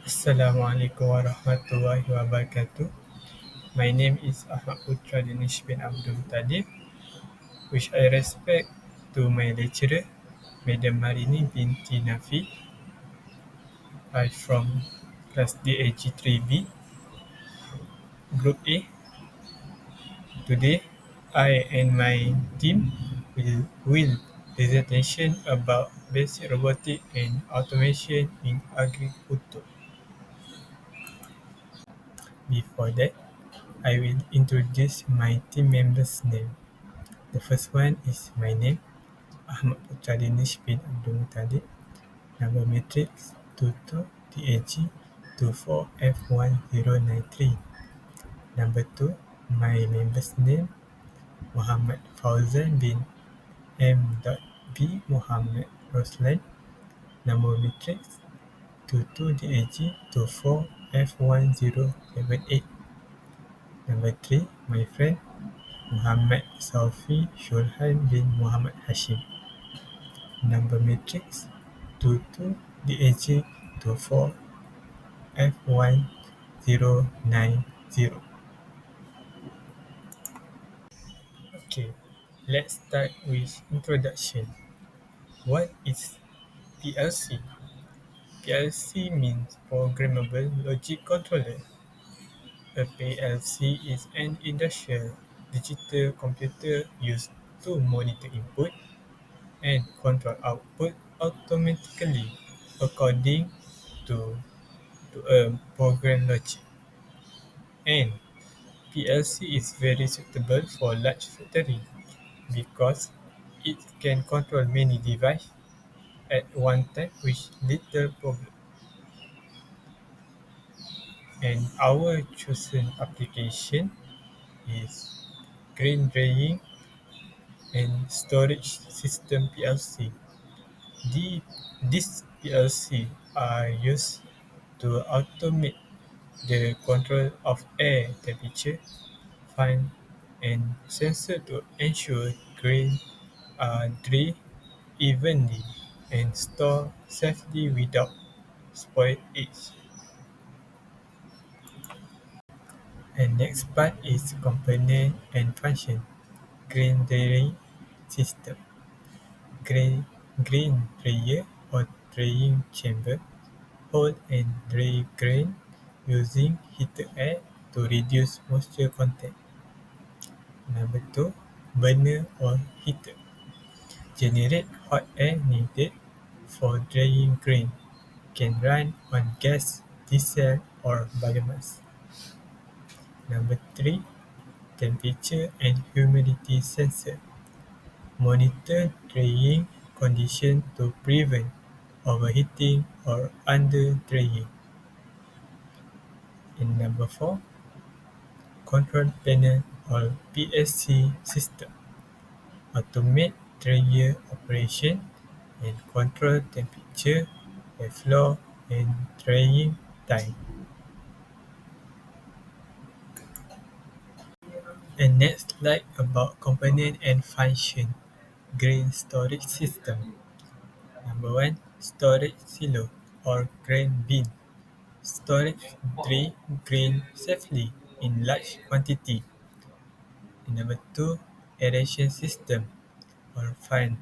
Assalamualaikum warahmatullahi wabarakatuh. My name is Ahmad Putra Danish bin Abdul Muttalib, which I respect to my lecturer, Madam Marini binti Nafi. I from class DAG 3B, Group A. Today, I and my team will presentation about basic robotic and automation in agriculture. Before that, I will introduce my team members' name. The first one is my name, Ahmad Putra Danish bin Abdul Muttalib. Number matrix 22 TAG 24F1093. Number 2, my member's name, Muhammad Fauzan bin M.B. Muhammad Roslan. Number matrix 22 DAG 24F1078. Number 3, my friend, Muhammad Saufi Shulhan bin Muhammad Hashim. Number matrix 22 DAG 24 F1090. Okay, let's start with introduction. What is PLC? PLC means Programmable Logic Controller. A PLC is an industrial digital computer used to monitor input and control output automatically according to, to a program logic. And PLC is very suitable for large factory because it can control many devices at one time with little problem. And our chosen application is grain drying and storage system PLC. The, these PLC are used to automate the control of air temperature, fan, and sensor to ensure grain are dried evenly and stored safely without spoilage. And next part is component and function. Grain drying system. Grain dryer or drying chamber hold and dry grain using heated air to reduce moisture content. Number 2, burner or heater. Generate hot air needed for drying grain. Can run on gas, diesel, or biomass. Number 3, temperature and humidity sensor. Monitor drying condition to prevent overheating or under-drying. And number 4, control panel or PSC system. Automate dryer operation and control temperature, airflow, and drying time. And next slide about component and function. Grain storage system. Number 1, storage silo or grain bin. Storage dry grain safely in large quantity. And number 2, aeration system or fan.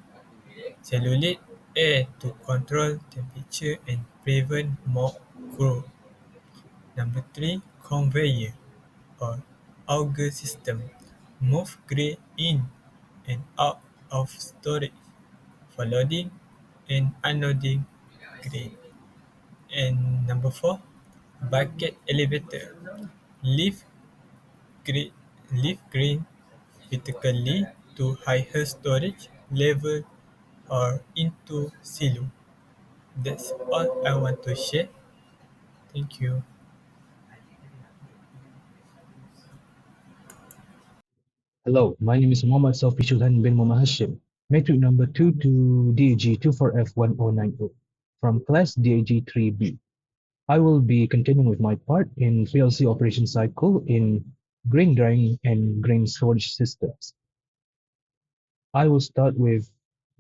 Circulate air to control temperature and prevent mold growth. Number 3, conveyor or auger system. Move grain in and out of storage for loading and unloading grain. And number 4, bucket elevator. Lift grain, lift grain vertically to higher storage level or into silo. That's all I want to share. Thank you. Hello, my name is Muhammad Sofi Shulhan bin Muhammad Hashim, matric number 2 to DAG24F1090 from class DAG3B. I will be continuing with my part in PLC operation cycle in grain drying and grain storage systems. I will start with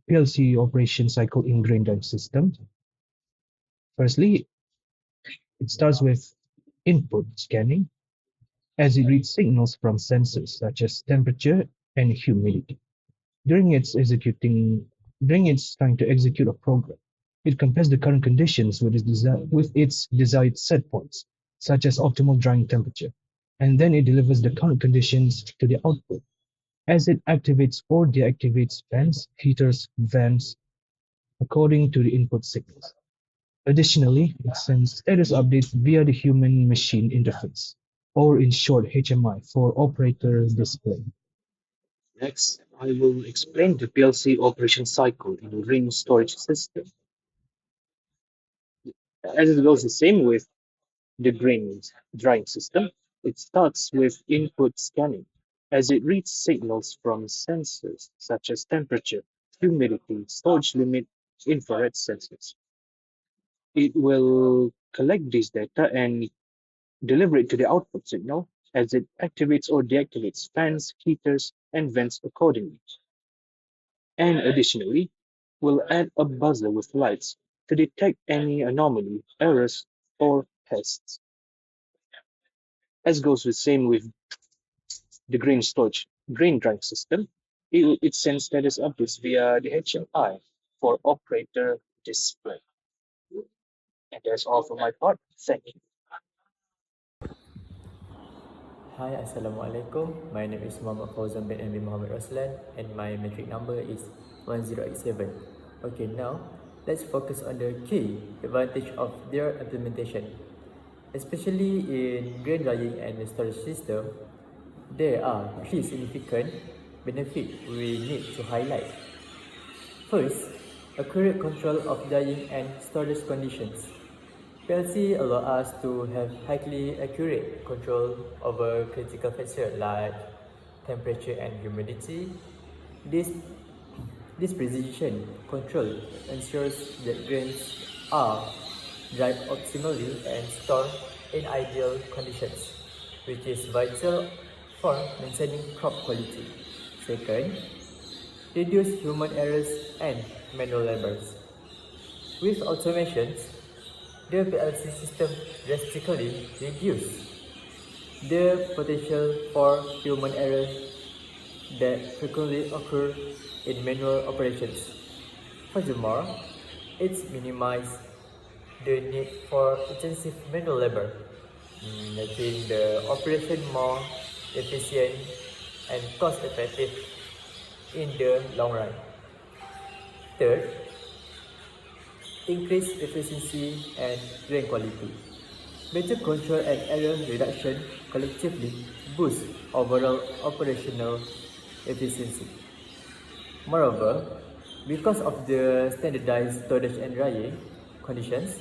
PLC operation cycle in grain drying system. Firstly, It starts with input scanning as it reads signals from sensors such as temperature and humidity. During its executing, during its trying to execute a program, it compares the current conditions with its desired set points, such as optimal drying temperature, and then it delivers the current conditions to the output as it activates or deactivates fans, heaters, vents according to the input signals. Additionally, it sends status updates via the human machine interface, or in short HMI for operator display. Next, I will explain the PLC operation cycle in a ring storage system. As it goes the same with the grain drying system, it starts with input scanning as it reads signals from sensors such as temperature, humidity, storage limit, infrared sensors. It will collect this data and deliver it to the output signal as it activates or deactivates fans, heaters, and vents accordingly. And additionally, will add a buzzer with lights to detect any anomaly, errors, or pests. As goes the same with the grain drying system, it sends status updates via the HMI for operator display. And that's all for my part. Thank you. Hi, Assalamualaikum. My name is Muhammad Fauzan bin Amir Muhammad Roslan and my metric number is 1087. Okay, now let's focus on the key advantage of their implementation. Especially in grain drying and storage system, there are three significant benefits we need to highlight. First, accurate control of drying and storage conditions. PLC allow us to have highly accurate control over critical factors like temperature and humidity. This, this precision control ensures that grains are dried optimally and stored in ideal conditions, which is vital for maintaining crop quality. Second, reduce human errors and manual labors. With automations, the PLC system drastically reduces the potential for human errors that frequently occur in manual operations. Furthermore, it minimizes the need for intensive manual labor, making the operation more efficient and cost effective in the long run. Third, increase efficiency and grain quality. Better control and error reduction collectively boost overall operational efficiency. Moreover, because of the standardized storage and drying conditions,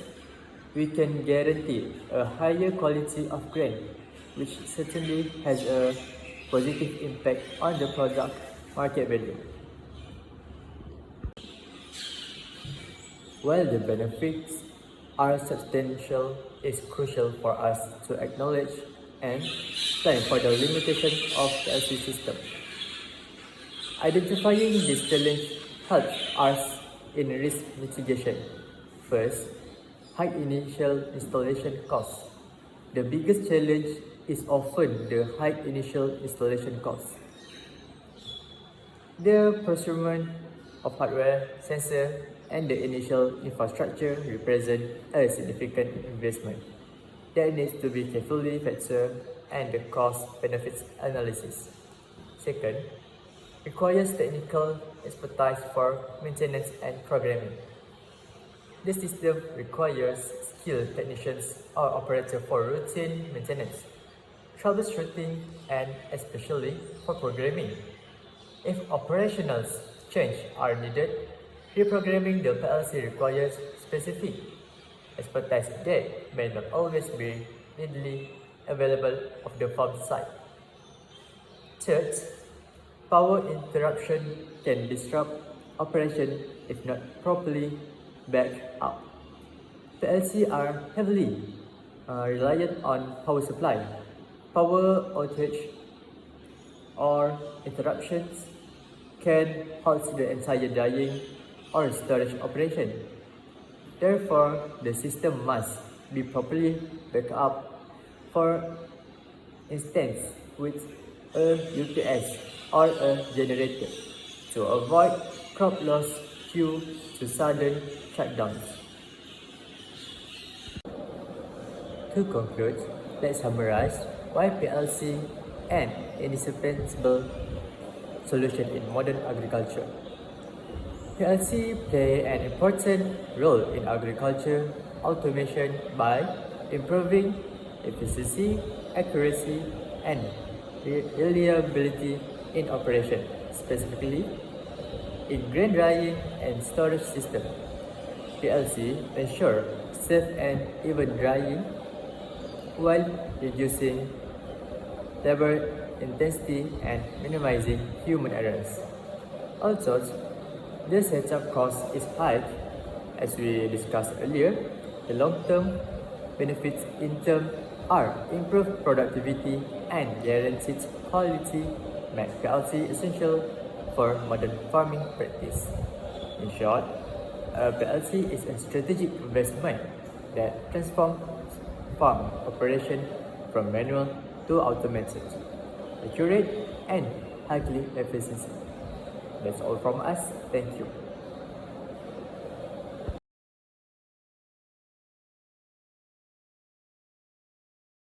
we can guarantee a higher quality of grain, which certainly has a positive impact on the product market value. While the benefits are substantial, it's crucial for us to acknowledge and plan for the limitation of the LC system. Identifying this challenge helps us in risk mitigation. First, high initial installation costs. The biggest challenge is often the high initial installation costs. The procurement of hardware, sensor, and the initial infrastructure represent a significant investment that needs to be carefully factored and the cost-benefits analysis. Second, requires technical expertise for maintenance and programming. The system requires skilled technicians or operators for routine maintenance, troubleshooting, and especially for programming. If operational change are needed, reprogramming the PLC requires specific expertise that may not always be readily available of the farm site. Third, power interruption can disrupt operation if not properly backed up. PLC are heavily reliant on power supply. Power outage or interruptions can halt the entire drying or storage operation. Therefore, the system must be properly backed up, for instance with a UPS or a generator, to avoid crop loss due to sudden shutdowns. To conclude, let's summarize why PLC an indispensable solution in modern agriculture. PLC play an important role in agriculture automation by improving efficiency, accuracy, and reliability in operation, specifically in grain drying and storage system. PLC ensure safe and even drying while reducing labor intensity and minimizing human errors. Also, the setup cost is high. As we discussed earlier, the long-term benefits in term are improved productivity and guaranteed quality, make PLC essential for modern farming practice. In short, a PLC is a strategic investment that transforms farm operation from manual to automated, accurate, and highly efficient. That's all from us. Thank you.